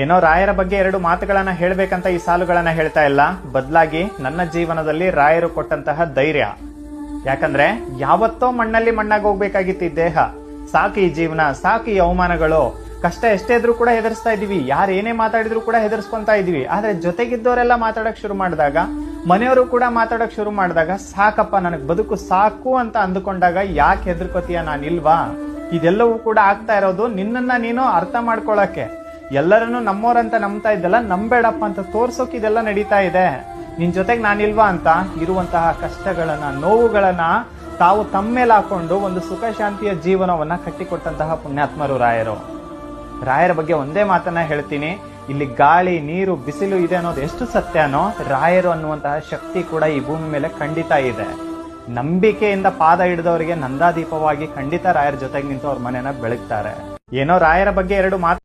ಏನೋ ರಾಯರ ಬಗ್ಗೆ ಎರಡು ಮಾತುಗಳನ್ನ ಹೇಳ್ಬೇಕಂತ ಈ ಸಾಲುಗಳನ್ನ ಹೇಳ್ತಾ ಇಲ್ಲ, ಬದಲಾಗಿ ನನ್ನ ಜೀವನದಲ್ಲಿ ರಾಯರು ಕೊಟ್ಟಂತಹ ಧೈರ್ಯ. ಯಾಕಂದ್ರೆ ಯಾವತ್ತೋ ಮಣ್ಣಲ್ಲಿ ಮಣ್ಣಾಗಿ ಹೋಗ್ಬೇಕಾಗಿತ್ತು ಈ ದೇಹ. ಸಾಕು ಈ ಜೀವನ, ಸಾಕು ಈ ಅವಮಾನಗಳು. ಕಷ್ಟ ಎಷ್ಟೇ ಇದ್ರೂ ಕೂಡ ಹೆದರ್ಸ್ತಾ ಇದೀವಿ, ಯಾರು ಏನೇ ಮಾತಾಡಿದ್ರು ಕೂಡ ಹೆದರ್ಸ್ಕೊಂತಾ ಇದೀವಿ. ಆದ್ರೆ ಜೊತೆಗಿದ್ದವರೆಲ್ಲ ಮಾತಾಡಕ್ ಶುರು ಮಾಡಿದಾಗ, ಮನೆಯವರು ಕೂಡ ಮಾತಾಡಕ್ ಶುರು ಮಾಡಿದಾಗ, ಸಾಕಪ್ಪ ನನಗ್ ಬದುಕು ಸಾಕು ಅಂತ ಅಂದುಕೊಂಡಾಗ ಯಾಕೆ ಹೆದರ್ಕೋತೀಯ, ನಾನಿಲ್ವಾ? ಇದೆಲ್ಲವೂ ಕೂಡ ಆಗ್ತಾ ಇರೋದು ನಿನ್ನನ್ನ ನೀನು ಅರ್ಥ ಮಾಡ್ಕೊಳಕ್ಕೆ. ಎಲ್ಲರನ್ನು ನಮ್ಮೋರಂತ ನಂಬ್ತಾ ಇದ್ದಲ್ಲ, ನಂಬೇಡಪ್ಪ ಅಂತ ತೋರ್ಸೋಕ್ ಇದೆಲ್ಲ ನಡೀತಾ ಇದೆ. ನಿನ್ ಜೊತೆಗೆ ನಾನಿಲ್ವಾ ಅಂತ ಇರುವಂತಹ ಕಷ್ಟಗಳನ್ನ, ನೋವುಗಳನ್ನ ತಾವು ತಮ್ಮೇಲೆ ಹಾಕೊಂಡು ಒಂದು ಸುಖ ಶಾಂತಿಯ ಜೀವನವನ್ನ ಕಟ್ಟಿಕೊಟ್ಟಂತಹ ಪುಣ್ಯಾತ್ಮರು ರಾಯರು. ರಾಯರ ಬಗ್ಗೆ ಒಂದೇ ಮಾತನ್ನ ಹೇಳ್ತೀನಿ, ಇಲ್ಲಿ ಗಾಳಿ, ನೀರು, ಬಿಸಿಲು ಇದೆ ಅನ್ನೋದು ಎಷ್ಟು ಸತ್ಯನೋ, ರಾಯರು ಅನ್ನುವಂತಹ ಶಕ್ತಿ ಕೂಡ ಈ ಭೂಮಿ ಮೇಲೆ ಖಂಡಿತ ಇದೆ. ನಂಬಿಕೆಯಿಂದ ಪಾದ ಹಿಡಿದವರಿಗೆ ನಂದಾದೀಪವಾಗಿ ಖಂಡಿತ ರಾಯರ ಜೊತೆಗೆ ನಿಂತು ಅವ್ರ ಮನೆಯನ್ನ ಬೆಳಗ್ತಾರೆ. ಏನೋ ರಾಯರ ಬಗ್ಗೆ ಎರಡು ಮಾತು